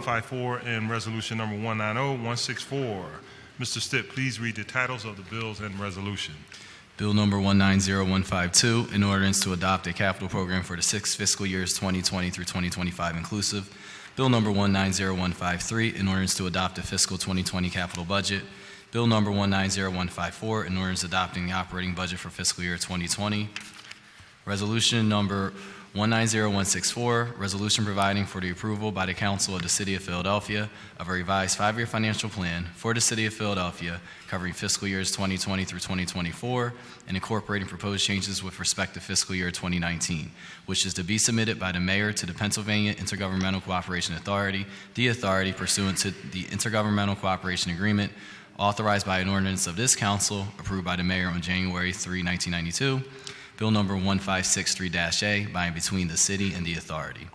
19054 and Resolution number 190-164. Mr. Stitt, please read the titles of the bills and resolution. Bill number 190152, an ordinance to adopt a capital program for the 6 fiscal years 2020 through 2025 inclusive. Bill number 190153, an ordinance to adopt a fiscal 2020 capital budget. Bill number 190154, an ordinance adopting the operating budget for fiscal year 2020. Resolution number 190164, resolution providing for the approval by the Council of the City of Philadelphia of a revised 5-year financial plan for the City of Philadelphia covering fiscal years 2020 through 2024 and incorporating proposed changes with respect to fiscal year 2019, which is to be submitted by the Mayor to the Pennsylvania Intergovernmental Cooperation Authority, the authority pursuant to the Intergovernmental Cooperation Agreement, authorized by an ordinance of this Council, approved by the Mayor on January 3, 1992, Bill number 1563-A, by and between the City and the authority.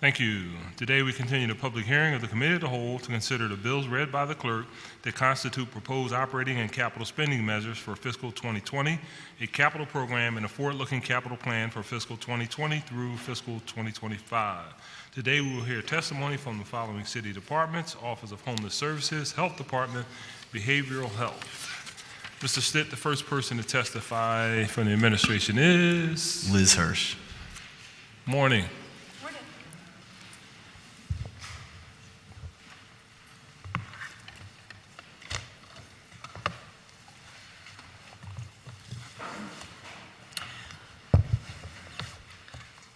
Thank you. Today we continue the public hearing of the Committee of the Whole to consider the bills read by the clerk that constitute proposed operating and capital spending measures for fiscal 2020, a capital program, and a forward-looking capital plan for fiscal 2020 through fiscal 2025. Today we will hear testimony from the following city departments: Office of Homeless Services, Health Department, Behavioral Health. Mr. Stitt, the first person to testify from the administration is Liz Hirsch. Morning. Morning.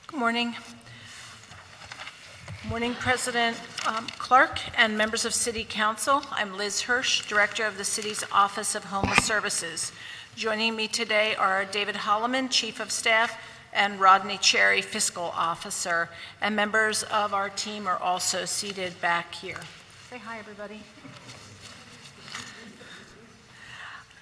Good morning. Morning, President Clark and members of City Council. I'm Liz Hirsch, Director of the City's Office of Homeless Services. Joining me today are David Holloman, Chief of Staff, and Rodney Cherry, Fiscal Officer. And members of our team are also seated back here. Say hi, everybody.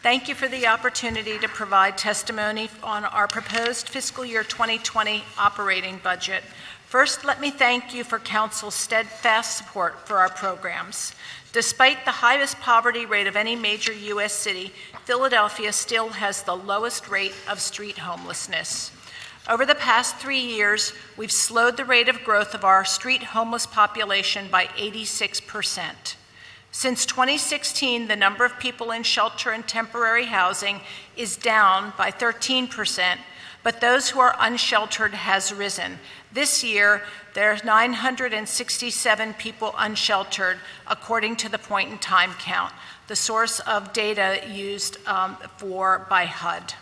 Thank you for the opportunity to provide testimony on our proposed fiscal year 2020 operating budget. First, let me thank you for Council's steadfast support for our programs. Despite the highest poverty rate of any major U.S. city, Philadelphia still has the lowest rate of street homelessness. Over the past 3 years, we've slowed the rate of growth of our street homeless population by 86%. Since 2016, the number of people in shelter and temporary housing is down by 13%, but those who are unsheltered has risen. This year, there are 967 people unsheltered, according to the point-in-time count, the source of data used by HUD.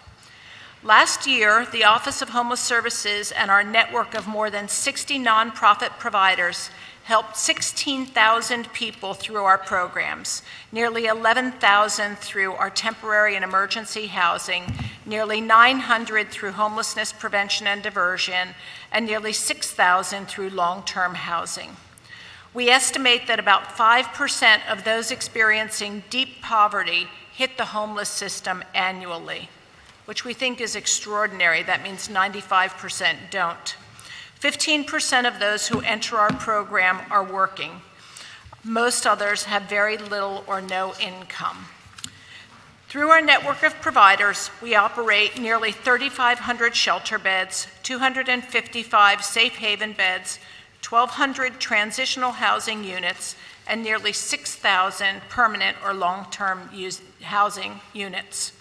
Last year, the Office of Homeless Services and our network of more than 60 nonprofit providers helped 16,000 people through our programs, nearly 11,000 through our temporary and emergency housing, nearly 900 through homelessness prevention and diversion, and nearly 6,000 through long-term housing. We estimate that about 5% of those experiencing deep poverty hit the homeless system annually, which we think is extraordinary. That means 95% don't. 15% of those who enter our program are working. Most others have very little or no income. Through our network of providers, we operate nearly 3,500 shelter beds, 255 safe haven beds, 1,200 transitional housing units, and nearly 6,000 permanent or long-term housing units.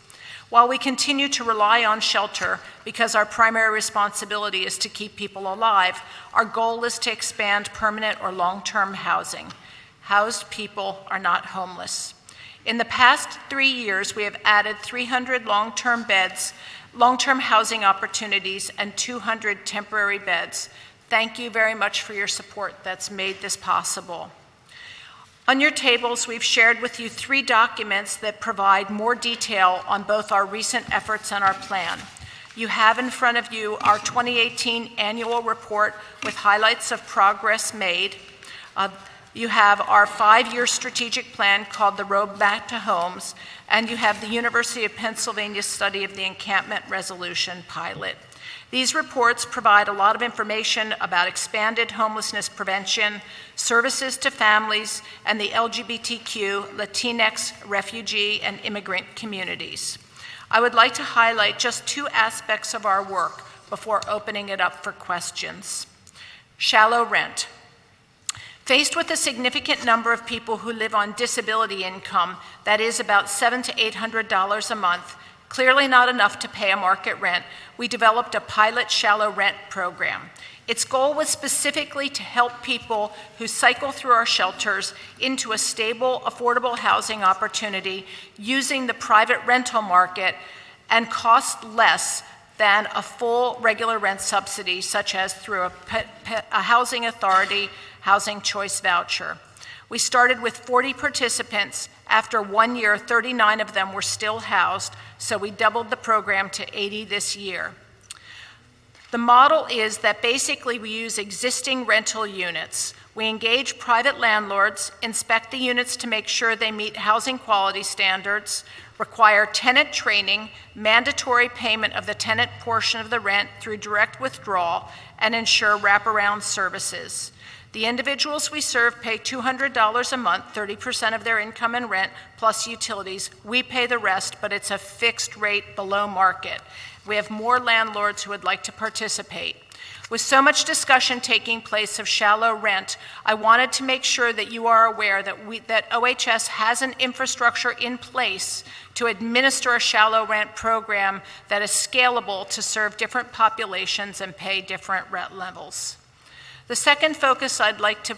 While we continue to rely on shelter because our primary responsibility is to keep people alive, our goal is to expand permanent or long-term housing. Housed people are not homeless. In the past 3 years, we have added 300 long-term beds, long-term housing opportunities, and 200 temporary beds. Thank you very much for your support that's made this possible. On your tables, we've shared with you 3 documents that provide more detail on both our recent efforts and our plan. You have in front of you our 2018 annual report with highlights of progress made. You have our 5-year strategic plan called the Road Back to Homes, and you have the University of Pennsylvania study of the encampment resolution pilot. These reports provide a lot of information about expanded homelessness prevention, services to families, and the LGBTQ, Latinx, refugee, and immigrant communities. I would like to highlight just 2 aspects of our work before opening it up for questions. Shallow rent. Faced with a significant number of people who live on disability income, that is about $700 to $800 a month, clearly not enough to pay a market rent, we developed a pilot shallow rent program. Its goal was specifically to help people who cycle through our shelters into a stable, affordable housing opportunity using the private rental market and cost less than a full regular rent subsidy, such as through a housing authority housing choice voucher. We started with 40 participants. After 1 year, 39 of them were still housed, so we doubled the program to 80 this year. The model is that basically we use existing rental units. We engage private landlords, inspect the units to make sure they meet housing quality standards, require tenant training, mandatory payment of the tenant portion of the rent through direct withdrawal, and ensure wraparound services. The individuals we serve pay $200 a month, 30% of their income and rent, plus utilities. We pay the rest, but it's a fixed rate below market. We have more landlords who would like to participate. With so much discussion taking place of shallow rent, I wanted to make sure that you are aware that OHS has an infrastructure in place to administer a shallow rent program that is scalable to serve different populations and pay different rent levels. The second focus I'd like to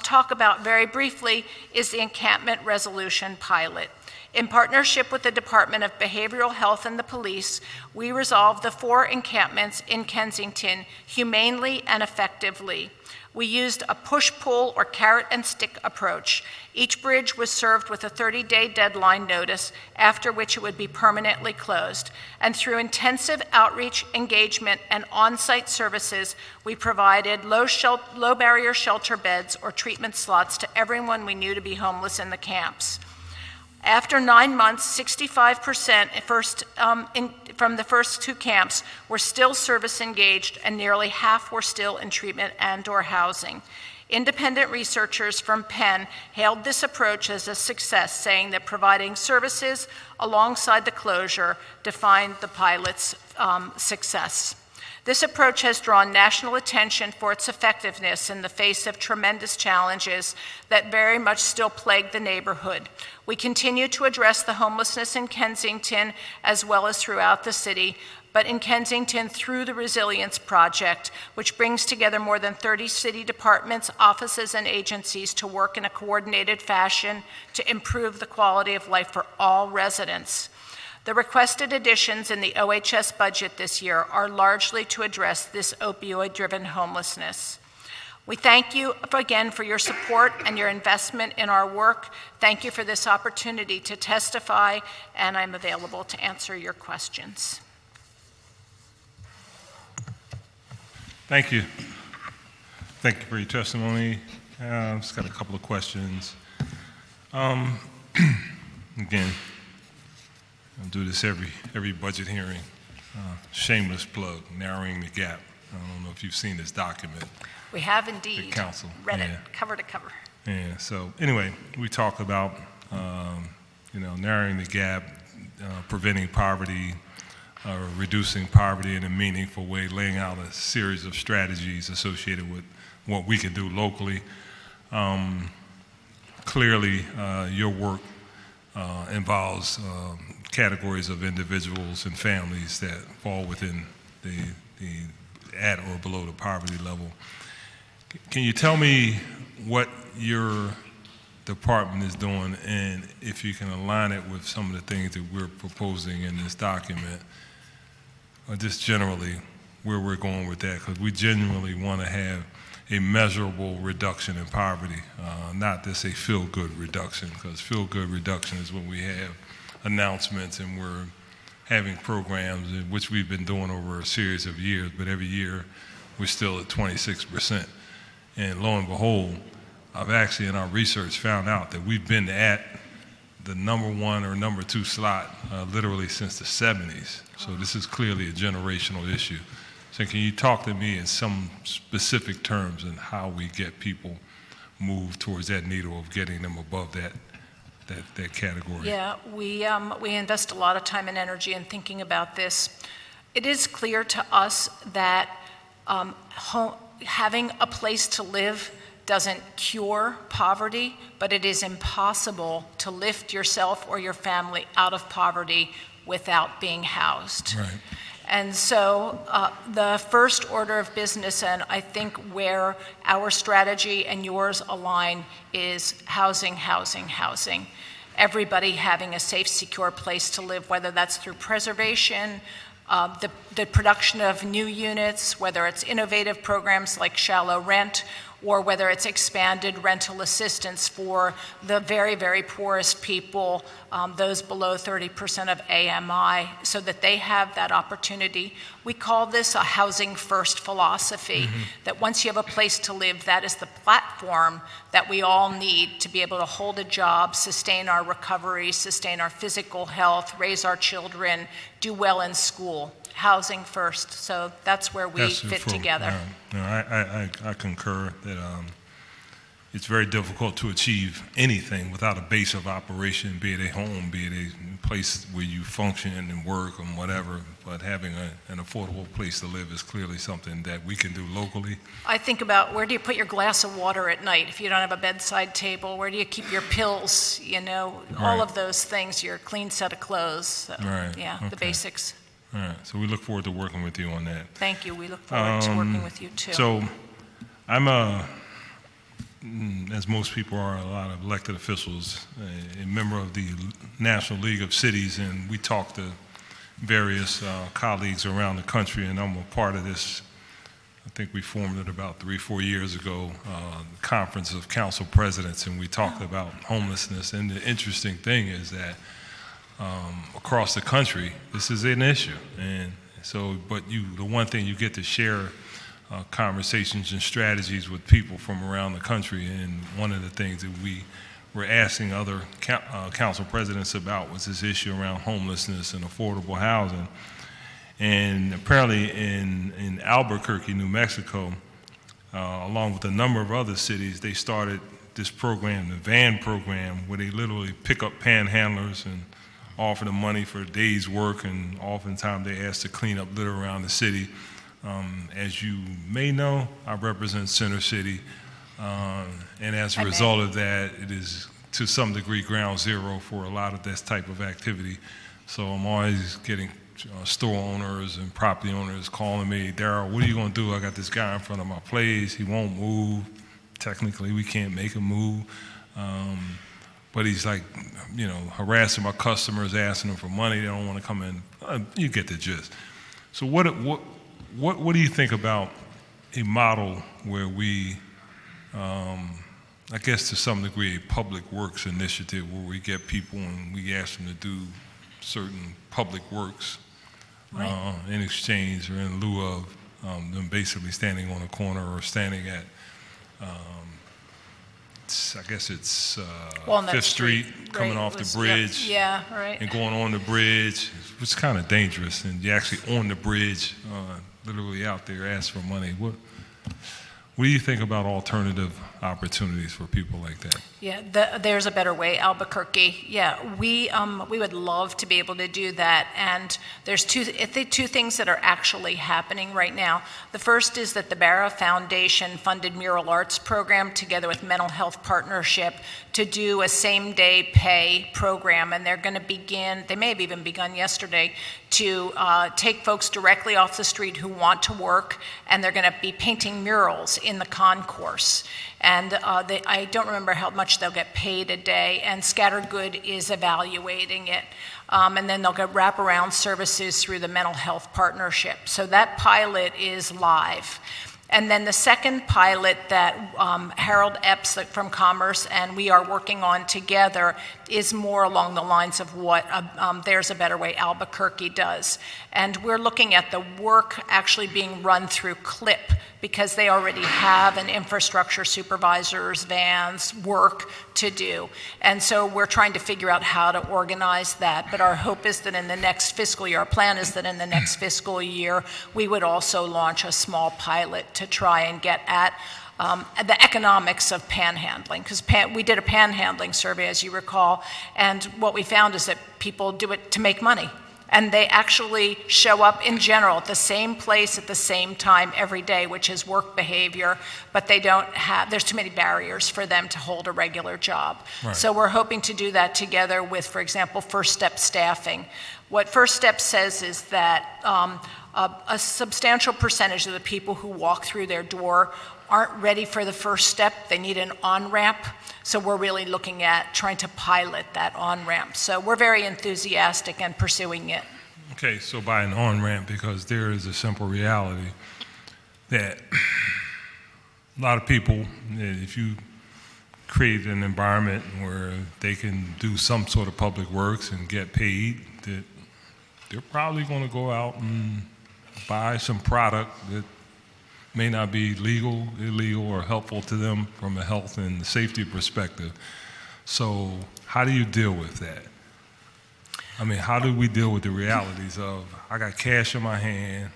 talk about very briefly is the encampment resolution pilot. In partnership with the Department of Behavioral Health and the police, we resolved the 4 encampments in Kensington humanely and effectively. We used a push-pull or carrot-and-stick approach. Each bridge was served with a 30-day deadline notice, after which it would be permanently closed. And through intensive outreach, engagement, and on-site services, we provided low-barrier shelter beds or treatment slots to everyone we knew to be homeless in the camps. After 9 months, 65% from the first 2 camps were still service engaged, and nearly half were still in treatment and/or housing. Independent researchers from Penn hailed this approach as a success, saying that providing services alongside the closure defined the pilot's success. This approach has drawn national attention for its effectiveness in the face of tremendous challenges that very much still plague the neighborhood. We continue to address the homelessness in Kensington as well as throughout the city, but in Kensington through the Resilience Project, which brings together more than 30 city departments, offices, and agencies to work in a coordinated fashion to improve the quality of life for all residents. The requested additions in the OHS budget this year are largely to address this opioid-driven homelessness. We thank you again for your support and your investment in our work. Thank you for this opportunity to testify, and I'm available to answer your questions. Thank you. Thank you for your testimony. I've just got a couple of questions. Again, I'll do this every budget hearing. Shameless plug, narrowing the gap. I don't know if you've seen this document. We have indeed. The council. Read it cover to cover. Yeah, so anyway, we talk about, narrowing the gap, preventing poverty, reducing poverty in a meaningful way, laying out a series of strategies associated with what we can do locally. Clearly, your work involves categories of individuals and families that fall within the at or below the poverty level. Can you tell me what your department is doing, and if you can align it with some of the things that we're proposing in this document, or just generally where we're going with that, because we genuinely want to have a measurable reduction in poverty, not just a feel-good reduction, because feel-good reduction is when we have announcements and we're having programs, which we've been doing over a series of years, but every year we're still at 26%. And lo and behold, I've actually in our research found out that we've been at the #1 or #2 slot literally since the 70s. So this is clearly a generational issue. So can you talk to me in some specific terms on how we get people moved towards that needle of getting them above that category? Yeah, we invest a lot of time and energy in thinking about this. It is clear to us that having a place to live doesn't cure poverty, but it is impossible to lift yourself or your family out of poverty without being housed. Right. And so the first order of business, and I think where our strategy and yours align, is housing, housing, housing. Everybody having a safe, secure place to live, whether that's through preservation, the production of new units, whether it's innovative programs like shallow rent, or whether it's expanded rental assistance for the very, very poorest people, those below 30% of AMI, so that they have that opportunity. We call this a housing first philosophy, that once you have a place to live, that is the platform that we all need to be able to hold a job, sustain our recovery, sustain our physical health, raise our children, do well in school. Housing first. So that's where we fit together. No, I concur that it's very difficult to achieve anything without a base of operation, be it a home, be it a place where you function and work and whatever. But having an affordable place to live is clearly something that we can do locally. I think about, where do you put your glass of water at night if you don't have a bedside table? Where do you keep your pills? You know, all of those things, your clean set of clothes. So, the basics. All right, so we look forward to working with you on that. Thank you. We look forward to working with you too. So I'm as most people are, a lot of elected officials, a member of the National League of Cities, and we talk to various colleagues around the country, and I'm a part of this. I think we formed it about 3-4 years ago, Conference of Council Presidents, and we talked about homelessness. And the interesting thing is that across the country, this is an issue. And so, but the one thing you get to share conversations and strategies with people from around the country. And one of the things that we were asking other council presidents about was this issue around homelessness and affordable housing. And apparently in Albuquerque, New Mexico, along with a number of other cities, they started this program, the VAN program, where they literally pick up panhandlers and offer them money for a day's work, and oftentimes they ask to clean up litter around the city. As you may know, I represent Center City, and as a result of that, it is to some degree ground zero for a lot of this type of activity. So I'm always getting store owners and property owners calling me, Darryl, what are you going to do? I got this guy in front of my place. He won't move. Technically, we can't make him move. But he's like, harassing my customers, asking them for money. They don't want to come in. You get the gist. So what do you think about a model where we, I guess to some degree, a public works initiative where we get people and we ask them to do certain public works in exchange or in lieu of them basically standing on a corner or standing at, I guess it's Fifth Street, coming off the bridge, and going on the bridge, which is kind of dangerous. And you're actually on the bridge, literally out there, asking for money. What do you think about alternative opportunities for people like that? Yeah, there's a better way, Albuquerque. Yeah, we would love to be able to do that. And there's two things that are actually happening right now. The first is that the Barra Foundation funded Mural Arts program together with Mental Health Partnership to do a same-day pay program. And they're going to begin, they may have even begun yesterday, to take folks directly off the street who want to work, and they're going to be painting murals in the concourse. And I don't remember how much they'll get paid a day, and Scattered Good is evaluating it. And then they'll get wraparound services through the Mental Health Partnership. So that pilot is live. And then the second pilot that Harold Epps from Commerce and we are working on together is more along the lines of what There's a Better Way Albuquerque does. And we're looking at the work actually being run through CLIP, because they already have an infrastructure supervisor's vans work to do. And so we're trying to figure out how to organize that. But our hope is that in the next fiscal year, our plan is that in the next fiscal year, we would also launch a small pilot to try and get at the economics of panhandling, because we did a panhandling survey, as you recall, and what we found is that people do it to make money. And they actually show up in general at the same place at the same time every day, which is work behavior, but they don't have, there's too many barriers for them to hold a regular job. Right. So we're hoping to do that together with, for example, First Step staffing. What First Step says is that a substantial percentage of the people who walk through their door aren't ready for the first step. They need an on-ramp. So we're really looking at trying to pilot that on-ramp. So we're very enthusiastic and pursuing it. Okay, so by an on-ramp, because there is a simple reality that a lot of people, if you create an environment where they can do some sort of public works and get paid, that they're probably going to go out and buy some product that may not be legal, illegal, or helpful to them from a health and safety perspective. So how do you deal with that? I mean, how do we deal with the realities of, I got cash in my hand,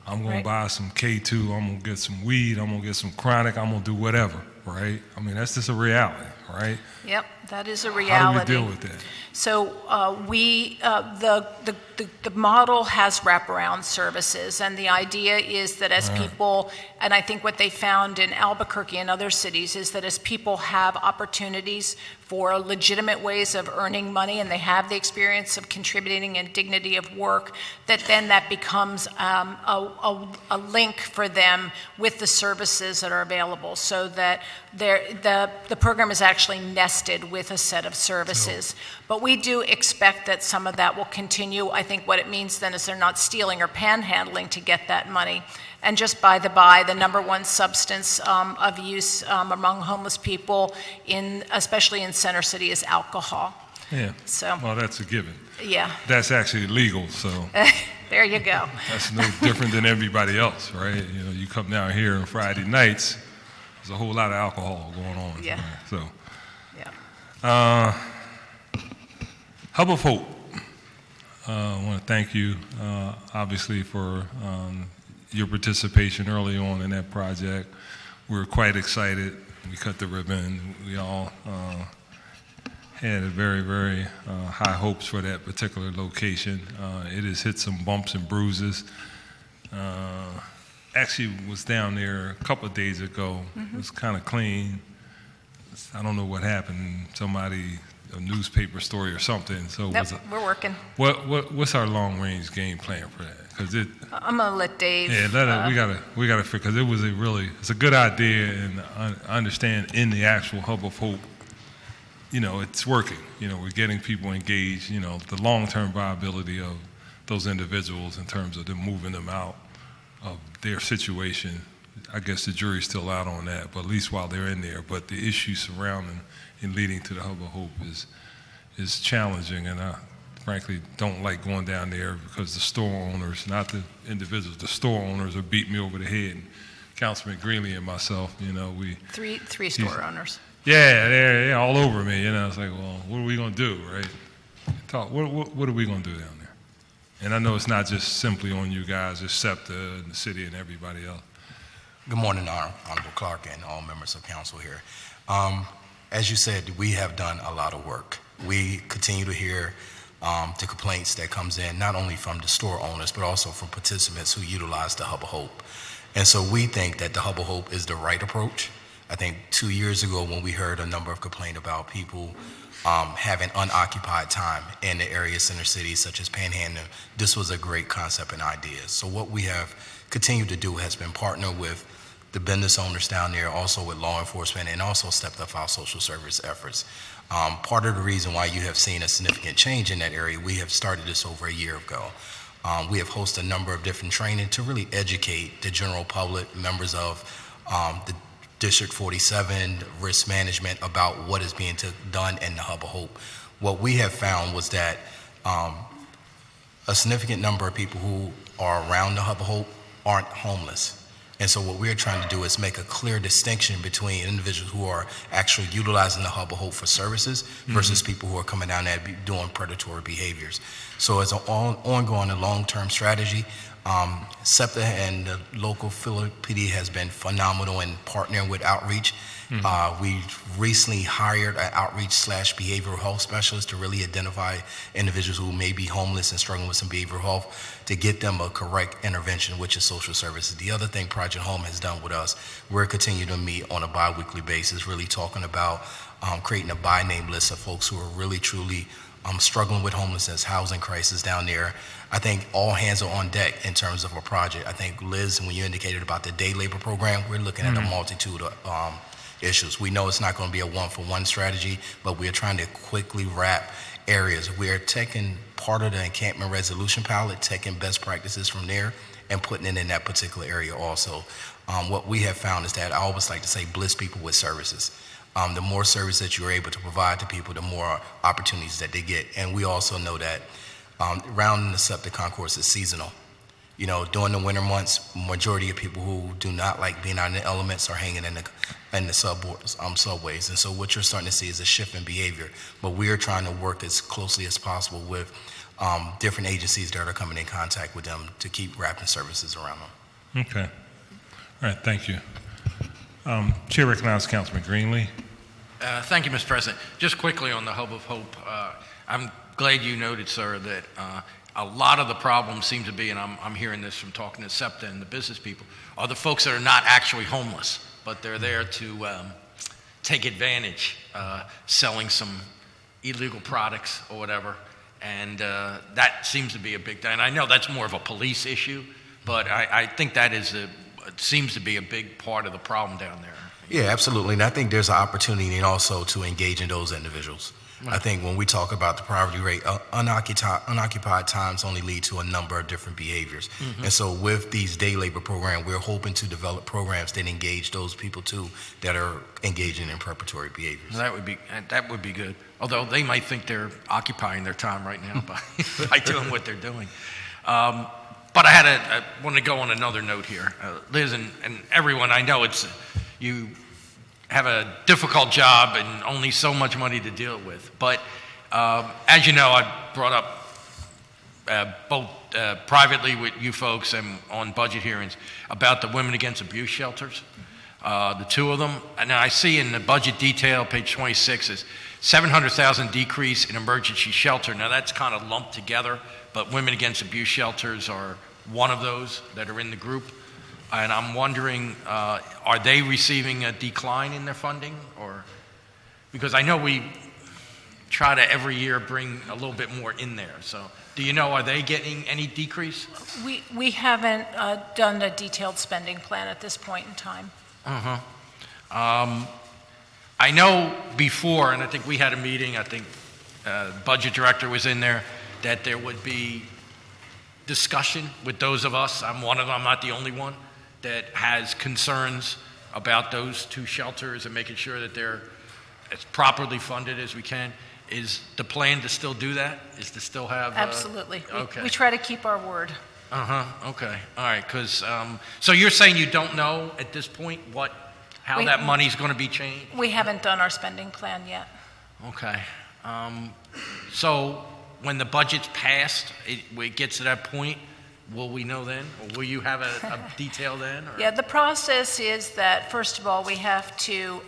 I'm going to buy some K2, I'm going to get some weed, I'm going to get some chronic, I'm going to do whatever, right? I mean, that's just a reality, right? Yep, that is a reality. How do we deal with that? So the model has wraparound services, and the idea is that as people, and I think what they found in Albuquerque and other cities is that as people have opportunities for legitimate ways of earning money and they have the experience of contributing and dignity of work, that becomes a link for them with the services that are available, so that the program is actually nested with a set of services. But we do expect that some of that will continue. I think what it means then is they're not stealing or panhandling to get that money. And just by the by, the number one substance of use among homeless people, especially in Center City, is alcohol. Yeah, So, well, that's a given. yeah, That's actually legal, so there you go. that's no different than everybody else, right? You know, you come down here on Friday nights, there's a whole lot of alcohol going on. Yeah. So, Yeah. Hub of Hope. I want to thank you, obviously, for your participation early on in that project. We were quite excited. We cut the ribbon. We all had very, very high hopes for that particular location. It has hit some bumps and bruises. Actually was down there a couple of days ago. It was kind of clean. I don't know what happened. Somebody, a newspaper story or something. So Yep, we're working. what's our long range game plan for that? Because I'm gonna let Dave. yeah, we gotta figure, because it was it's a good idea, and I understand in the actual Hub of Hope, you know, it's working. You know, we're getting people engaged. You know, the long-term viability of those individuals in terms of them moving them out of their situation. I guess the jury's still out on that, but at least while they're in there. But the issues surrounding and leading to the Hub of Hope is challenging, and I frankly don't like going down there because the store owners, not the individuals, the store owners have beat me over the head. And Councilman Greeley and myself, you know, Three store owners. Yeah, they're all over me. You know, it's like, well, what are we going to do, right? What are we going to do down there? And I know it's not just simply on you guys, it's SEPTA and the city and everybody else. Good morning, Honorable Clark and all members of council here. As you said, we have done a lot of work. We continue to hear the complaints that comes in, not only from the store owners, but also from participants who utilize the Hub of Hope. And so we think that the Hub of Hope is the right approach. I think 2 years ago when we heard a number of complaints about people having unoccupied time in the area center cities such as Panhandle, this was a great concept and idea. So what we have continued to do has been partner with the business owners down there, also with law enforcement, and also stepped up our social service efforts. Part of the reason why you have seen a significant change in that area, we have started this over a year ago. We have hosted a number of different training to really educate the general public, members of the District 47, risk management, about what is being done in the Hub of Hope. What we have found was that a significant number of people who are around the Hub of Hope aren't homeless. And so what we're trying to do is make a clear distinction between individuals who are actually utilizing the Hub of Hope for services versus people who are coming down there doing predatory behaviors. So it's an ongoing and long-term strategy. SEPTA and the local PD has been phenomenal in partnering with outreach. We recently hired an outreach/behavioral health specialist to really identify individuals who may be homeless and struggling with some behavioral health to get them a correct intervention, which is social services. The other thing Project Home has done with us, we're continuing to meet on a bi-weekly basis, really talking about creating a by-name list of folks who are really, truly struggling with homelessness, housing crisis down there. I think all hands are on deck in terms of a project. I think, Liz, when you indicated about the day labor program, we're looking at a multitude of issues. We know it's not going to be a one-for-one strategy, but we're trying to quickly wrap areas. We're taking part of the encampment resolution pilot, taking best practices from there, and putting it in that particular area also. What we have found is that I always like to say, bless people with services. The more service that you're able to provide to people, the more opportunities that they get. And we also know that rounding the SEPTA concourse is seasonal. You know, during the winter months, majority of people who do not like being out in the elements are hanging in the subways. And so what you're starting to see is a shift in behavior. But we are trying to work as closely as possible with different agencies that are coming in contact with them to keep wrapping services around them. Okay. All right, thank you. Chair recognizes Councilman Greenlee. Thank you, Mr. President. Just quickly on the Hub of Hope, I'm glad you noted, sir, that a lot of the problems seem to be, and I'm hearing this from talking to SEPTA and the business people, are the folks that are not actually homeless, but they're there to take advantage, selling some illegal products or whatever, and that seems to be a big thing. And I know that's more of a police issue, but I think that is it seems to be a big part of the problem down there. Yeah, absolutely. And I think there's an opportunity also to engage in those individuals. Right. I think when we talk about the poverty rate, unoccupied times only lead to a number of different behaviors. And so with these day labor programs, we're hoping to develop programs that engage those people too that are engaging in preparatory behaviors. That would be good. Although they might think they're occupying their time right now by doing what they're doing. But I want to go on another note here. Liz and everyone, I know you have a difficult job and only so much money to deal with. But as you know, I brought up both privately with you folks and on budget hearings about the Women Against Abuse shelters, the two of them. And I see in the budget detail, page 26, is $700,000 decrease in emergency shelter. Now that's kind of lumped together, but Women Against Abuse shelters are one of those that are in the group. And I'm wondering, are they receiving a decline in their funding? Or because I know we try to every year bring a little bit more in there. So do you know, are they getting any decrease? We haven't done a detailed spending plan at this point in time. I know before, and I think we had a meeting, I think budget director was in there, that there would be discussion with those of us, I'm one of them, I'm not the only one, that has concerns about those two shelters and making sure that they're as properly funded as we can. Is the plan to still do that? Is to still have? Absolutely. Okay. We try to keep our word. Okay. All right. Because so you're saying you don't know at this point how that money's going to be changed? We haven't done our spending plan yet. Okay. So when the budget's passed, it gets to that point. Will we know then? Or will you have a detail then? Or? Yeah, the process is that, first of all, we have to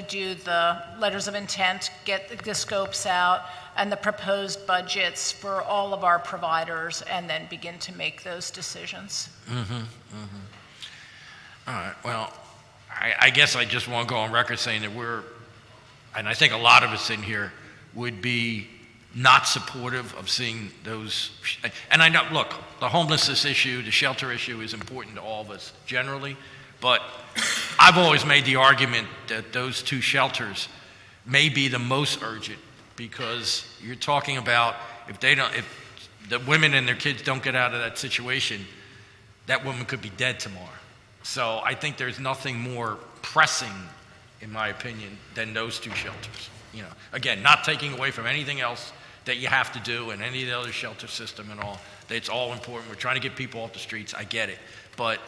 do the letters of intent, get the scopes out, and the proposed budgets for all of our providers, and then begin to make those decisions. All right, well, I guess I just want to go on record saying that and I think a lot of us in here would be not supportive of seeing those, and I know, look, the homelessness issue, the shelter issue is important to all of us generally, but I've always made the argument that those two shelters may be the most urgent, because you're talking about if the women and their kids don't get out of that situation, that woman could be dead tomorrow. So I think there's nothing more pressing, in my opinion, than those two shelters. You know, again, not taking away from anything else that you have to do and any of the other shelter system and all. It's all important. We're trying to get people off the streets. I get it. But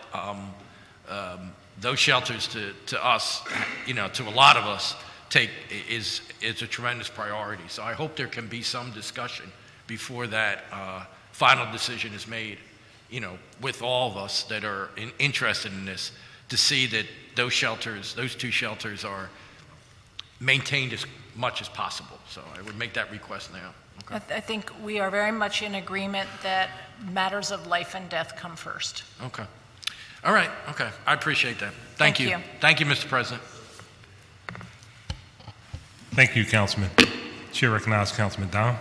those shelters to us, you know, to a lot of us, is a tremendous priority. So I hope there can be some discussion before that final decision is made, with all of us that are interested in this, to see that those two shelters are maintained as much as possible. So I would make that request now. Okay. I think we are very much in agreement that matters of life and death come first. Okay. All right. Okay. I appreciate that. Thank you. Thank you, Mr. President. Thank you, Councilman. Chair recognizes Councilman Dom.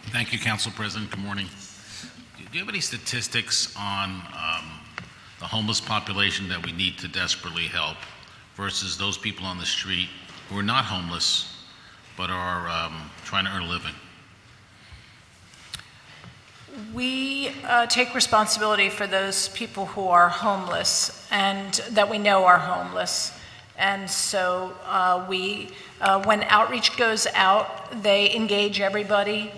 Thank you, Council President. Good morning. Do you have any statistics on the homeless population that we need to desperately help versus those people on the street who are not homeless but are trying to earn a living? We take responsibility for those people who are homeless and that we know are homeless. And so when outreach goes out, they engage everybody,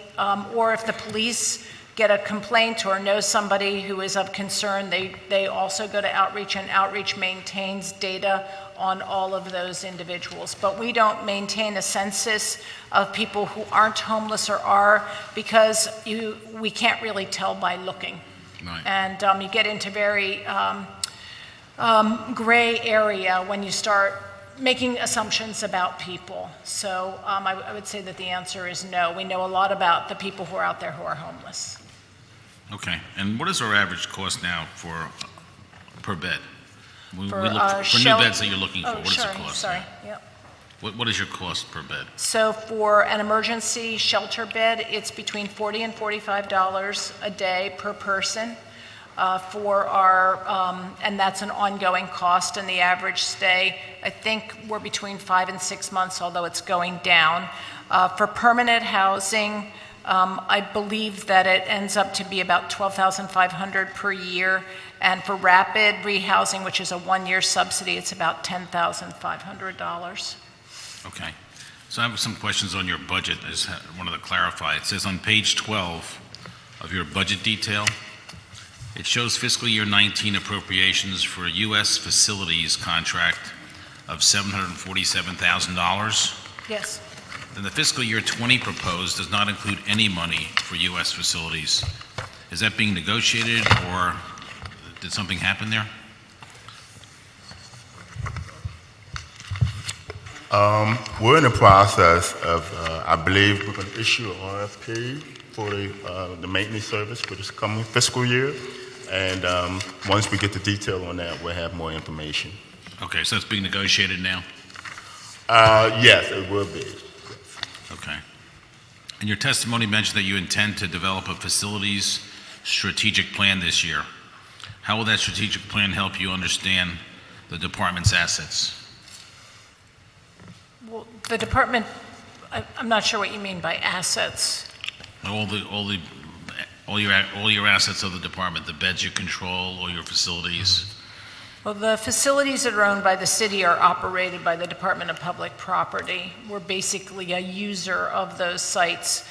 or if the police get a complaint or know somebody who is of concern, they also go to outreach, and outreach maintains data on all of those individuals. But we don't maintain a census of people who aren't homeless or are, because we can't really tell by looking. Right. And you get into very gray area when you start making assumptions about people. So I would say that the answer is no. We know a lot about the people who are out there who are homeless. Okay. And what is our average cost now per bed? We look for new beds that you're looking for. What is the cost? Sorry. Yep. What is your cost per bed? So for an emergency shelter bed, it's between $40 and $45 a day per person. For our, and that's an ongoing cost, and the average stay, I think we're between 5 and 6 months, although it's going down. For permanent housing, I believe that it ends up to be about $12,500 per year, and for rapid rehousing, which is a one-year subsidy, it's about $10,500. Okay. So I have some questions on your budget. I just wanted to clarify. It says on page 12 of your budget detail, it shows fiscal year 19 appropriations for a U.S. facilities contract of $747,000. Yes. Then the fiscal year 20 proposed does not include any money for U.S. facilities. Is that being negotiated, or did something happen there? We're in the process of, I believe we're going to issue an RFP for the maintenance service for this coming fiscal year. And once we get the detail on that, we'll have more information. Okay, so it's being negotiated now? Yes, it will be. Okay. And your testimony mentioned that you intend to develop a facilities strategic plan this year. How will that strategic plan help you understand the department's assets? Well, the department, I'm not sure what you mean by assets. All your assets of the department, the beds you control, all your facilities. Well, the facilities that are owned by the city are operated by the Department of Public Property. We're basically a user of those sites.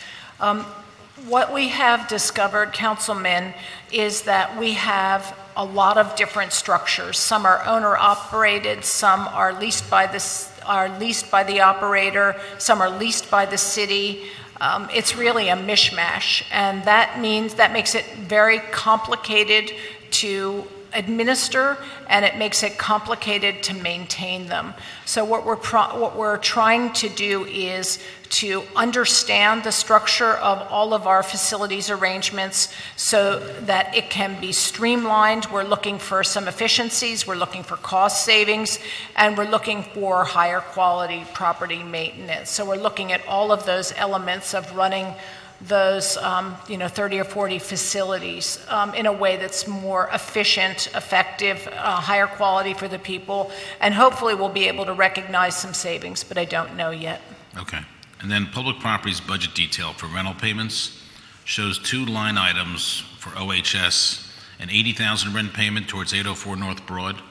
What we have discovered, Councilman, is that we have a lot of different structures. Some are owner-operated, some are leased by the operator, some are leased by the city. It's really a mishmash, and that makes it very complicated to administer, and it makes it complicated to maintain them. So what we're trying to do is to understand the structure of all of our facilities arrangements so that it can be streamlined. We're looking for some efficiencies, we're looking for cost savings, and we're looking for higher quality property maintenance. So we're looking at all of those elements of running those 30 or 40 facilities in a way that's more efficient, effective, higher quality for the people, and hopefully we'll be able to recognize some savings, but I don't know yet. Okay. And then Public Properties budget detail for rental payments shows two line items for OHS, an $80,000 rent payment towards 804 North Broad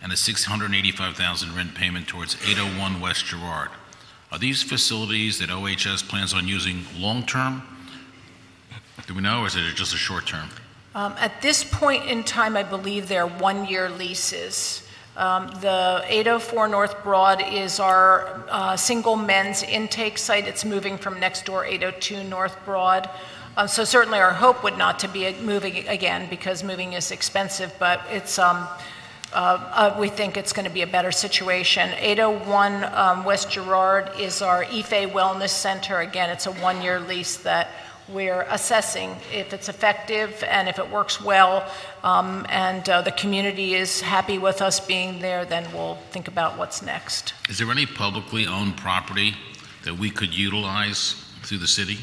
and a $685,000 rent payment towards 801 West Girard. Are these facilities that OHS plans on using long-term? Do we know, or is it just a short-term? At this point in time, I believe they're one-year leases. The 804 North Broad is our single men's intake site. It's moving from next door 802 North Broad. So certainly our hope would not to be moving again, because moving is expensive, but it's, we think it's going to be a better situation. 801 West Girard is our IFE Wellness Center. Again, it's a one-year lease that we're assessing if it's effective and if it works well, and the community is happy with us being there, then we'll think about what's next. Is there any publicly owned property that we could utilize through the city?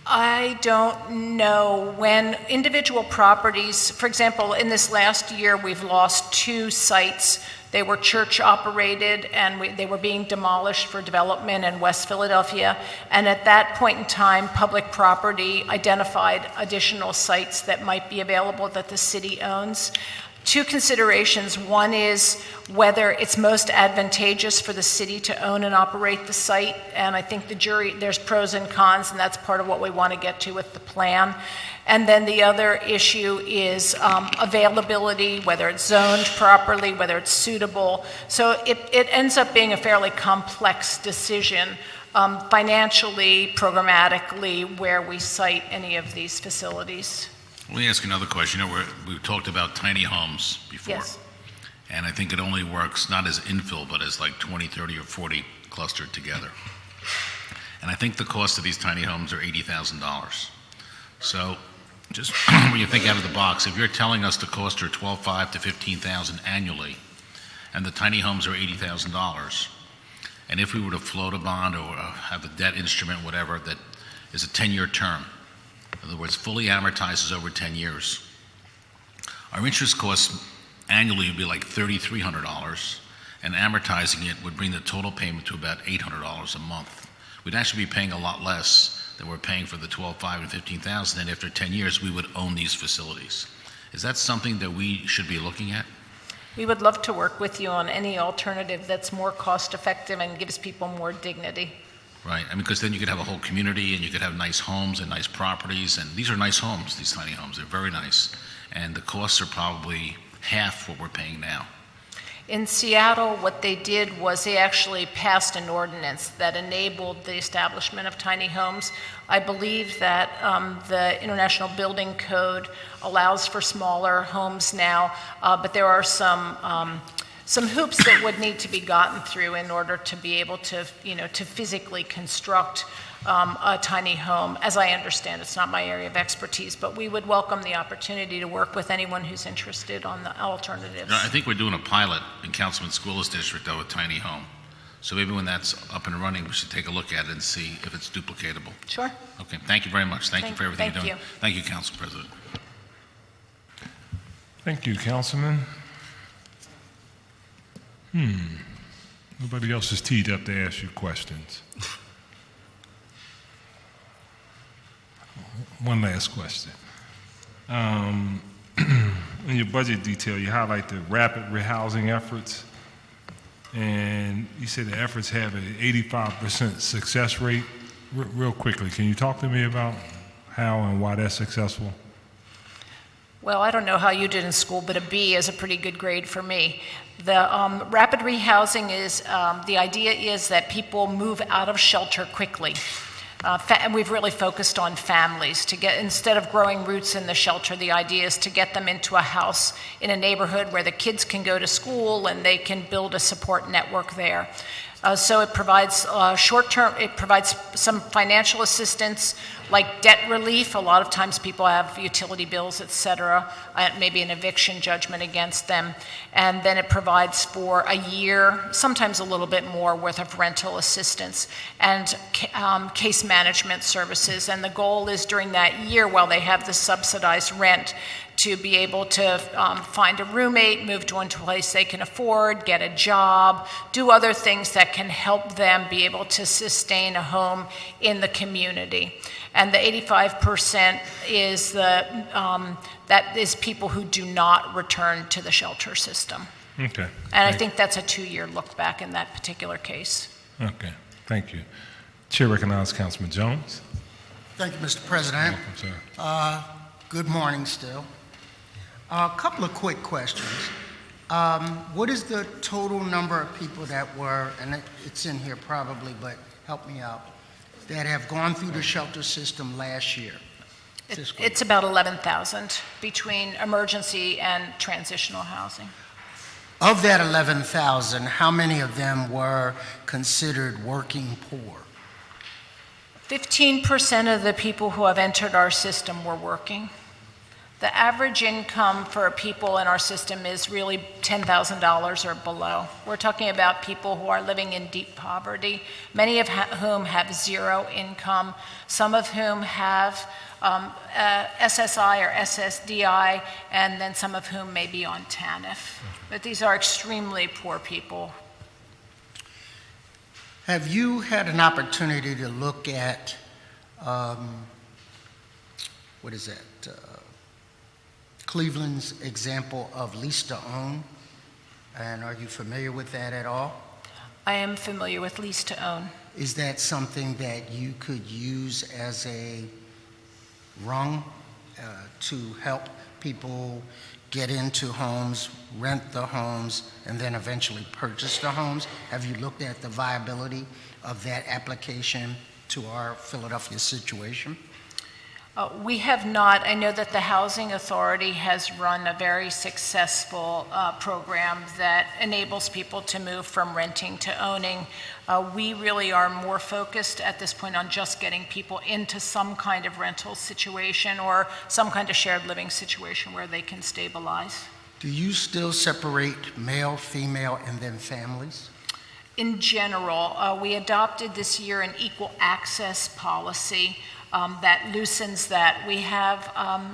I don't know. When individual properties, for example, in this last year, we've lost 2 sites. They were church-operated, and they were being demolished for development in West Philadelphia. And at that point in time, public property identified additional sites that might be available that the city owns. 2 considerations. One is whether it's most advantageous for the city to own and operate the site. And I think there's pros and cons, and that's part of what we want to get to with the plan. And then the other issue is availability, whether it's zoned properly, whether it's suitable. So it ends up being a fairly complex decision financially, programmatically, where we site any of these facilities. Let me ask you another question. You know, we've talked about tiny homes before. Yes. And I think it only works not as infill, but as like 20, 30, or 40 clustered together. And I think the cost of these tiny homes are $80,000. So just when you think out of the box, if you're telling us the costs are $12,500 to $15,000 annually, and the tiny homes are $80,000, and if we were to float a bond or have a debt instrument, whatever, that is a 10-year term, in other words, fully amortizes over 10 years, our interest costs annually would be like $3,300, and amortizing it would bring the total payment to about $800 a month. We'd actually be paying a lot less than we're paying for the $12,500 and $15,000, and after 10 years, we would own these facilities. Is that something that we should be looking at? We would love to work with you on any alternative that's more cost-effective and gives people more dignity. Right, I mean, because then you could have a whole community, and you could have nice homes and nice properties, and these are nice homes, these tiny homes, they're very nice, and the costs are probably half what we're paying now. In Seattle, what they did was they actually passed an ordinance that enabled the establishment of tiny homes. I believe that the International Building Code allows for smaller homes now, but there are some hoops that would need to be gotten through in order to be able to, to physically construct a tiny home. As I understand, it's not my area of expertise, but we would welcome the opportunity to work with anyone who's interested on the alternatives. I think we're doing a pilot in Councilman Squilla's district of a tiny home. So maybe when that's up and running, we should take a look at it and see if it's duplicatable. Sure. Okay, thank you very much. Thank you for everything you're doing. Thank you. Thank you, Council President. Thank you, Councilman. Nobody else is teed up to ask you questions. One last question. In your budget detail, you highlight the rapid rehousing efforts, and you said the efforts have an 85% success rate. Real quickly, can you talk to me about how and why that's successful? Well, I don't know how you did in school, but a B is a pretty good grade for me. The rapid rehousing is, the idea is that people move out of shelter quickly. And we've really focused on families to get, instead of growing roots in the shelter, the idea is to get them into a house in a neighborhood where the kids can go to school and they can build a support network there. So it provides short-term, it provides some financial assistance like debt relief. A lot of times people have utility bills, et cetera, maybe an eviction judgment against them. And then it provides for a year, sometimes a little bit more, worth of rental assistance and case management services. And the goal is during that year, while they have the subsidized rent, to be able to find a roommate, move to a place they can afford, get a job, do other things that can help them be able to sustain a home in the community. And the 85% is that is people who do not return to the shelter system. Okay. And I think that's a 2-year look back in that particular case. Okay, thank you. Chair recognizes Councilman Jones. Thank you, Mr. President. Welcome, sir. Good morning still. A couple of quick questions. What is the total number of people that were, and it's in here probably, but help me out, that have gone through the shelter system last year? Fiscal It's about 11,000 between emergency and transitional housing. Of that 11,000, how many of them were considered working poor? 15% of the people who have entered our system were working. The average income for people in our system is really $10,000 or below. We're talking about people who are living in deep poverty, many of whom have zero income, some of whom have SSI or SSDI, and then some of whom may be on TANF. But these are extremely poor people. Have you had an opportunity to look at, Cleveland's example of lease to own? And are you familiar with that at all? I am familiar with lease to own. Is that something that you could use as a rung to help people get into homes, rent the homes, and then eventually purchase the homes? Have you looked at the viability of that application to our Philadelphia situation? We have not. I know that the Housing Authority has run a very successful program that enables people to move from renting to owning. We really are more focused at this point on just getting people into some kind of rental situation or some kind of shared living situation where they can stabilize. Do you still separate male, female, and then families? In general, we adopted this year an equal access policy that loosens that. We have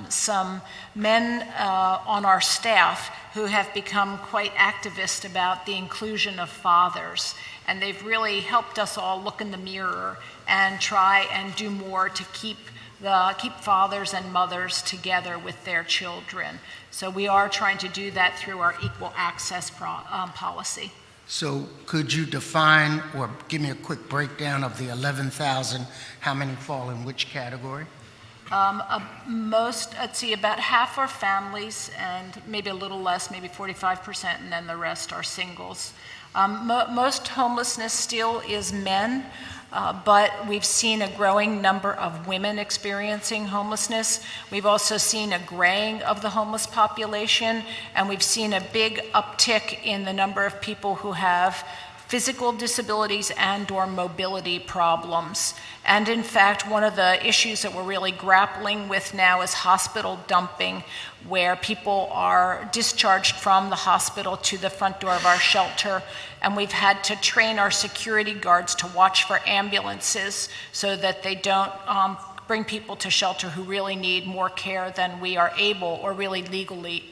some men on our staff who have become quite activist about the inclusion of fathers, and they've really helped us all look in the mirror and try and do more to keep fathers and mothers together with their children. So we are trying to do that through our equal access policy. So could you define or give me a quick breakdown of the 11,000? How many fall in which category? About half are families and maybe a little less, maybe 45%, and then the rest are singles. Most homelessness still is men, but we've seen a growing number of women experiencing homelessness. We've also seen a graying of the homeless population, and we've seen a big uptick in the number of people who have physical disabilities and/or mobility problems. And in fact, one of the issues that we're really grappling with now is hospital dumping, where people are discharged from the hospital to the front door of our shelter, and we've had to train our security guards to watch for ambulances so that they don't bring people to shelter who really need more care than we are able or really legally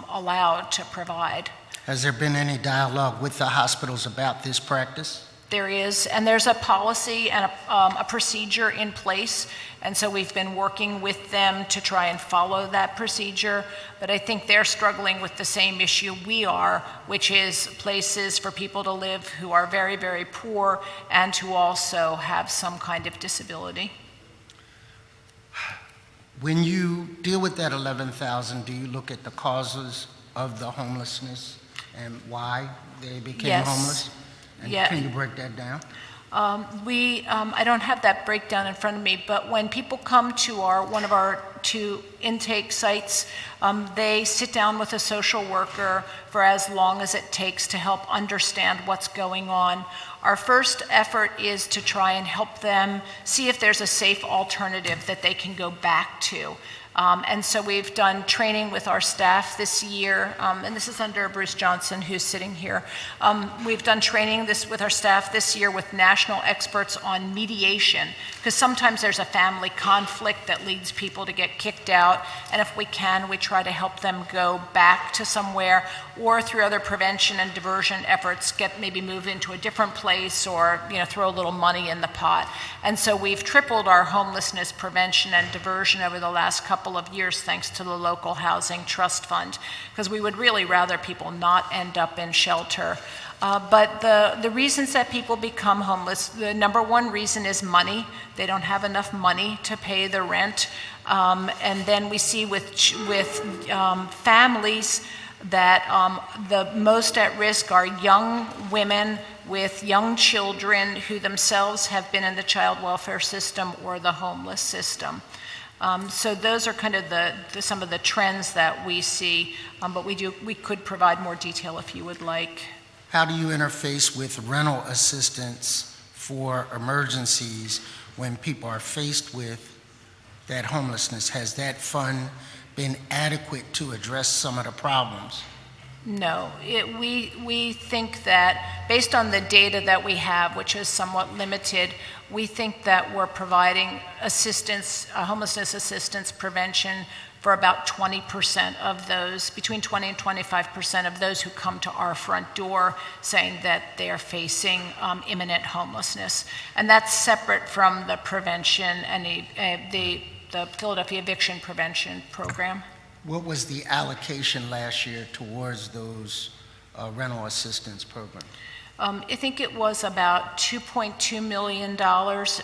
allowed to provide. Has there been any dialogue with the hospitals about this practice? There is, and there's a policy and a procedure in place, and so we've been working with them to try and follow that procedure, but I think they're struggling with the same issue we are, which is places for people to live who are very, very poor and who also have some kind of disability. When you deal with that 11,000, do you look at the causes of the homelessness and why they became homeless? And can you break that down? I don't have that breakdown in front of me, but when people come to one of our two intake sites, they sit down with a social worker for as long as it takes to help understand what's going on. Our first effort is to try and help them see if there's a safe alternative that they can go back to. And so we've done training with our staff this year, and this is under Bruce Johnson, who's sitting here. We've done training with our staff this year with national experts on mediation, because sometimes there's a family conflict that leads people to get kicked out, and if we can, we try to help them go back to somewhere, or through other prevention and diversion efforts, maybe move into a different place, or throw a little money in the pot. And so we've tripled our homelessness prevention and diversion over the last couple of years, thanks to the local housing trust fund, because we would really rather people not end up in shelter. But the reasons that people become homeless, the number one reason is money. They don't have enough money to pay the rent. And then we see with families, that the most at risk are young women with young children who themselves have been in the child welfare system or the homeless system. So those are kind of some of the trends that we see, but we could provide more detail if you would like. How do you interface with rental assistance for emergencies when people are faced with that homelessness? Has that fund been adequate to address some of the problems? No, we think that based on the data that we have, which is somewhat limited, we think that we're providing assistance, homelessness assistance prevention for about 20% of those, between 20 and 25% of those who come to our front door saying that they are facing imminent homelessness. And that's separate from the prevention and the Philadelphia Eviction Prevention Program. What was the allocation last year towards those rental assistance programs? I think it was about $2.2 million,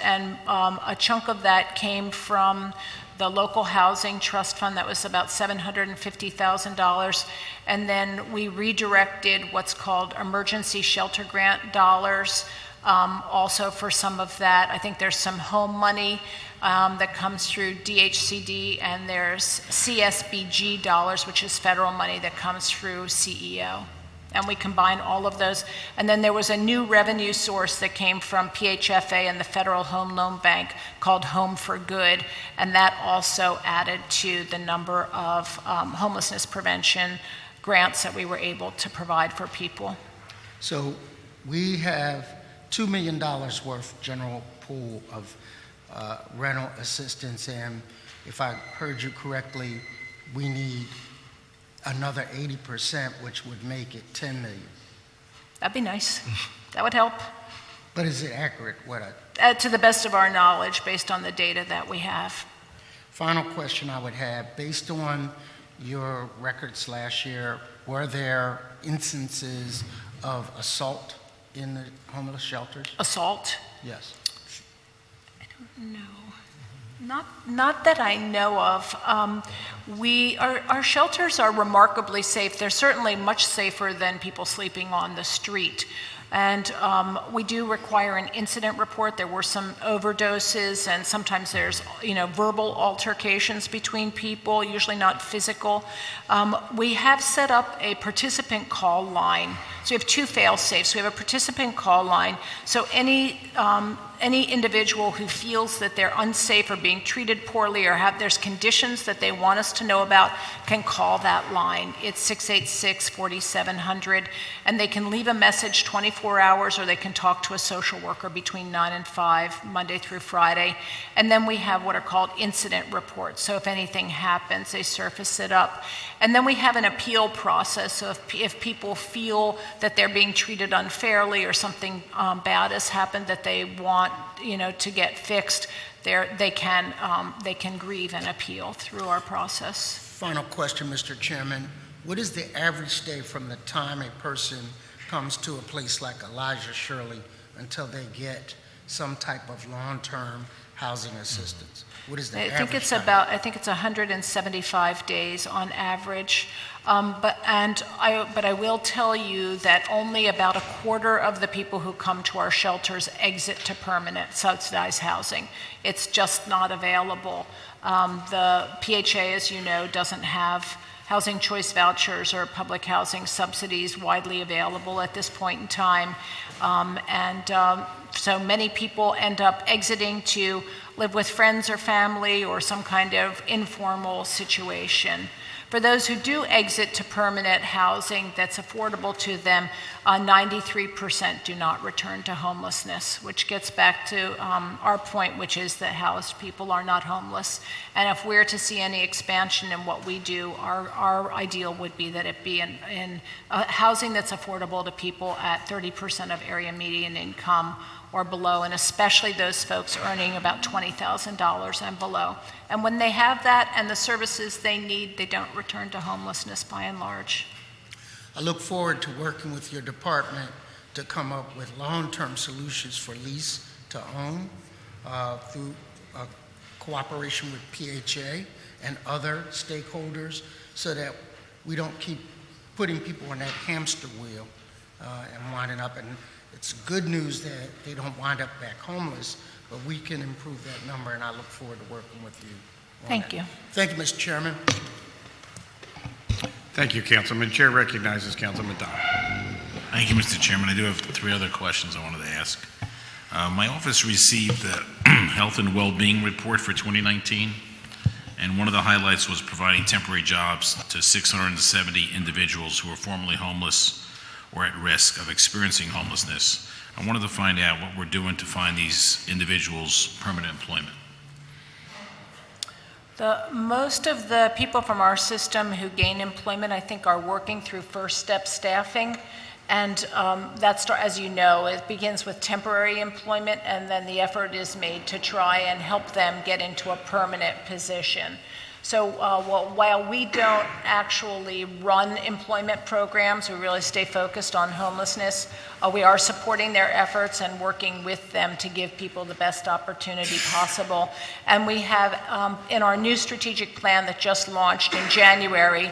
and a chunk of that came from the local housing trust fund. That was about $750,000. And then we redirected what's called emergency shelter grant dollars also for some of that. I think there's some home money that comes through DHCD, and there's CSBG dollars, which is federal money that comes through CEO. And we combine all of those. And then there was a new revenue source that came from PHFA and the Federal Home Loan Bank called Home for Good, and that also added to the number of homelessness prevention grants that we were able to provide for people. So we have $2 million worth general pool of rental assistance, and if I heard you correctly, we need another 80%, which would make it 10 million. That'd be nice. That would help. But is it accurate? To the best of our knowledge, based on the data that we have. Final question I would have, based on your records last year, were there instances of assault in the homeless shelters? Assault? Yes. I don't know. Not that I know of. Our shelters are remarkably safe. They're certainly much safer than people sleeping on the street. And we do require an incident report. There were some overdoses, and sometimes there's verbal altercations between people, usually not physical. We have set up a participant call line. So we have two fail-safes. We have a participant call line. So any individual who feels that they're unsafe or being treated poorly or there's conditions that they want us to know about can call that line. It's 686-4700, and they can leave a message 24 hours, or they can talk to a social worker between 9 and 5, Monday through Friday. And then we have what are called incident reports. So if anything happens, they surface it up. And then we have an appeal process. So if people feel that they're being treated unfairly or something bad has happened that they want to get fixed, they can grieve and appeal through our process. Final question, Mr. Chairman. What is the average stay from the time a person comes to a place like Elijah Shirley until they get some type of long-term housing assistance? What is the average time? I think it's 175 days on average. But I will tell you that only about a quarter of the people who come to our shelters exit to permanent subsidized housing. It's just not available. The PHA, as you know, doesn't have housing choice vouchers or public housing subsidies widely available at this point in time. So many people end up exiting to live with friends or family or some kind of informal situation. For those who do exit to permanent housing that's affordable to them, 93% do not return to homelessness, which gets back to our point, which is that housed people are not homeless. And if we're to see any expansion in what we do, our ideal would be that it be in housing that's affordable to people at 30% of area median income or below, and especially those folks earning about $20,000 and below. And when they have that and the services they need, they don't return to homelessness by and large. I look forward to working with your department to come up with long-term solutions for lease to own through cooperation with PHA and other stakeholders, so that we don't keep putting people on that hamster wheel and winding up. And it's good news that they don't wind up back homeless, but we can improve that number, and I look forward to working with you on Thank that. you. Thank you, Mr. Chairman. Thank you, Councilman. Chair recognizes Councilman Dodd. Thank you, Mr. Chairman. I do have 3 other questions I wanted to ask. My office received the Health and Well-Being Report for 2019, and one of the highlights was providing temporary jobs to 670 individuals who were formerly homeless or at risk of experiencing homelessness. I wanted to find out what we're doing to find these individuals permanent employment. Most of the people from our system who gain employment, I think, are working through First Step staffing. And as you know, it begins with temporary employment, and then the effort is made to try and help them get into a permanent position. So while we don't actually run employment programs, we really stay focused on homelessness, we are supporting their efforts and working with them to give people the best opportunity possible. And we have, in our new strategic plan that just launched in January,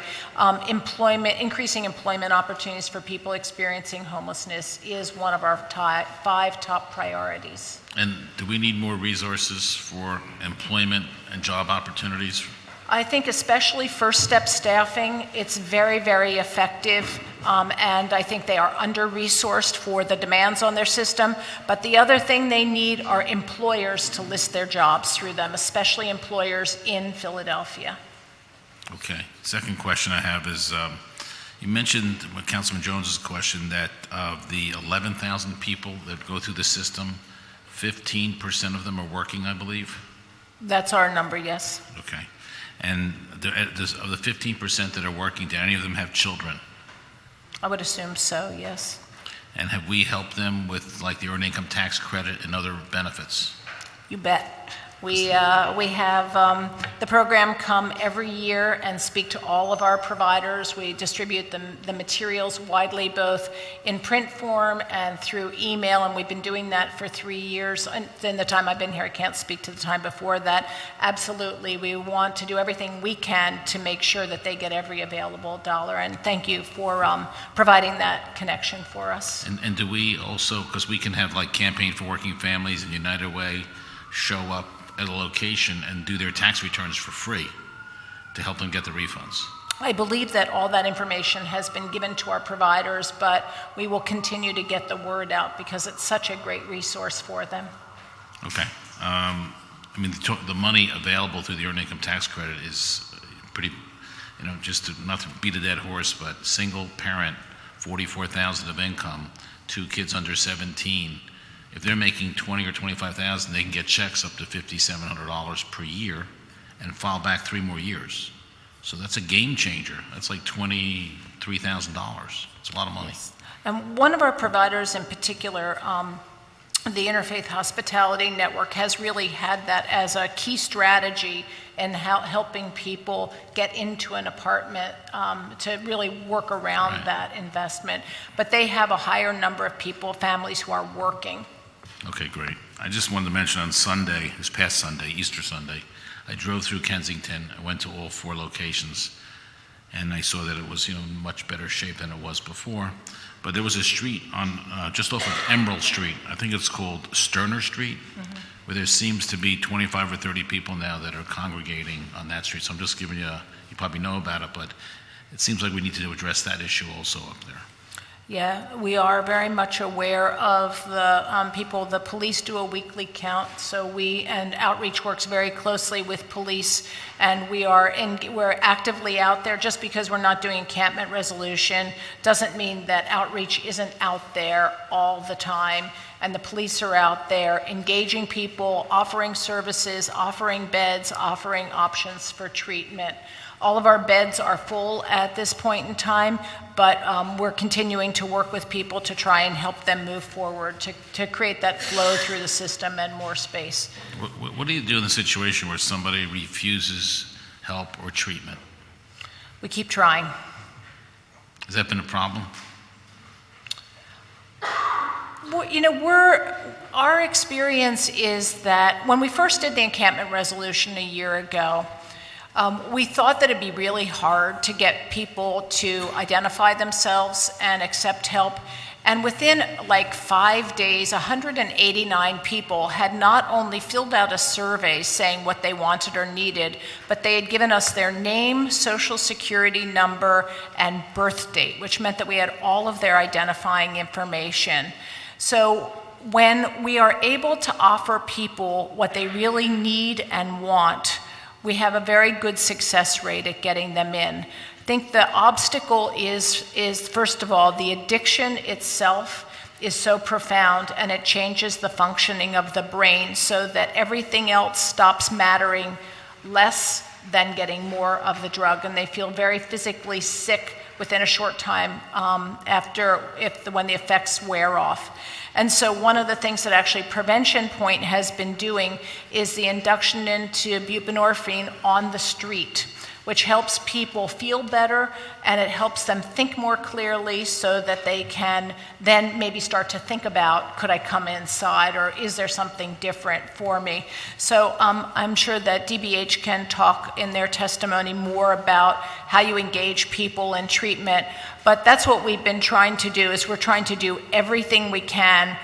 increasing employment opportunities for people experiencing homelessness is one of our 5 top priorities. And do we need more resources for employment and job opportunities? I think especially First Step staffing, it's very, very effective, and I think they are under-resourced for the demands on their system. But the other thing they need are employers to list their jobs through them, especially employers in Philadelphia. Okay. Second question I have is, you mentioned with Councilman Jones's question that of the 11,000 people that go through the system, 15% of them are working, I believe? That's our number, yes. Okay. And of the 15% that are working, do any of them have children? I would assume so, yes. And have we helped them with like the earned income tax credit and other benefits? You bet. We have the program come every year and speak to all of our providers. We distribute the materials widely, both in print form and through email, and we've been doing that for 3 years. And in the time I've been here, I can't speak to the time before that. Absolutely, we want to do everything we can to make sure that they get every available dollar, and thank you for providing that connection for us. And do we also, because we can have like Campaign for Working Families and United Way show up at a location and do their tax returns for free to help them get the refunds? I believe that all that information has been given to our providers, but we will continue to get the word out because it's such a great resource for them. Okay. I mean, the money available through the earned income tax credit is pretty, just to not to beat a dead horse, but single parent, $44,000 of income, 2 kids under 17. If they're making $20,000 or $25,000, they can get checks up to $5,700 per year and file back 3 more years. So that's a game changer. That's like $23,000. It's a lot of money. And one of our providers in particular, the Interfaith Hospitality Network, has really had that as a key strategy in helping people get into an apartment to really work around that investment. But they have a higher number of people, families who are working. Okay, great. I just wanted to mention on Sunday, this past Sunday, Easter Sunday, I drove through Kensington. I went to all 4 locations, and I saw that it was, in much better shape than it was before. But there was a street on just off of Emerald Street. I think it's called Sterner Street, where there seems to be 25 or 30 people now that are congregating on that street. So I'm just giving you probably know about it, but it seems like we need to address that issue also up there. Yeah, we are very much aware of the people. The police do a weekly count, so and Outreach works very closely with police, and we're actively out there. Just because we're not doing encampment resolution doesn't mean that Outreach isn't out there all the time. And the police are out there engaging people, offering services, offering beds, offering options for treatment. All of our beds are full at this point in time, but we're continuing to work with people to try and help them move forward, to create that flow through the system and more space. What do you do in the situation where somebody refuses help or treatment? We keep trying. Has that been a problem? Well, our experience is that when we first did the encampment resolution a year ago, We thought that it'd be really hard to get people to identify themselves and accept help. And within like 5 days, 189 people had not only filled out a survey saying what they wanted or needed, but they had given us their name, social security number, and birth date, which meant that we had all of their identifying information. So when we are able to offer people what they really need and want, we have a very good success rate at getting them in. I think the obstacle is first of all, the addiction itself is so profound and it changes the functioning of the brain so that everything else stops mattering less than getting more of the drug, and they feel very physically sick within a short time when the effects wear off. And so one of the things that actually Prevention Point has been doing is the induction into buprenorphine on the street, which helps people feel better and it helps them think more clearly so that they can then maybe start to think about, could I come inside or is there something different for me? So I'm sure that DBH can talk in their testimony more about how you engage people in treatment, but that's what we've been trying to do, is we're trying to do everything we can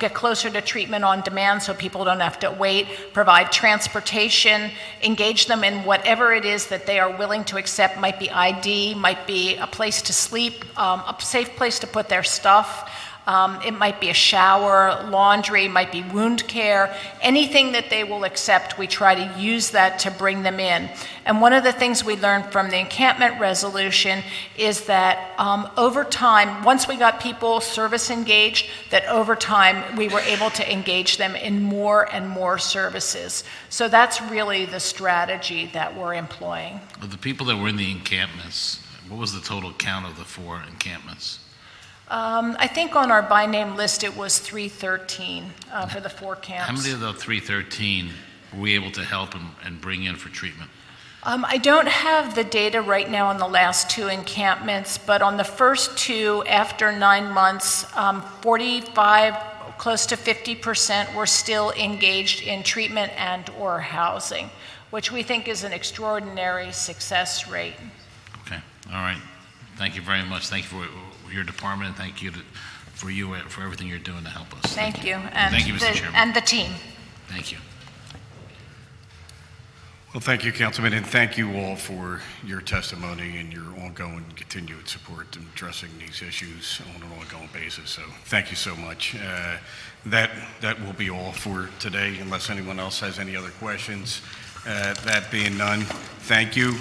get closer to treatment on demand so people don't have to wait, provide transportation, engage them in whatever it is that they are willing to accept, might be ID, might be a place to sleep, a safe place to put their stuff. It might be a shower, laundry, might be wound care, anything that they will accept, we try to use that to bring them in. And one of the things we learned from the encampment resolution is that over time, once we got people service engaged, that over time we were able to engage them in more and more services. So that's really the strategy that we're employing. Of the people that were in the encampments, what was the total count of the 4 encampments? I think on our by name list it was 313 for the 4 camps. How many of the 313 were we able to help and bring in for treatment? I don't have the data right now on the last 2 encampments, but on the first 2, after 9 months, 45, close to 50% were still engaged in treatment and or housing, which we think is an extraordinary success rate. Okay, all right. Thank you very much. Thank you for your department, and thank you for everything you're doing to help us. Thank you. And Thank you, Mr. Chairman. And the team. Thank you. Well, thank you, Councilman, and thank you all for your testimony and your ongoing continued support in addressing these issues on an ongoing basis. So thank you so much. That will be all for today, unless anyone else has any other questions. That being none, thank you.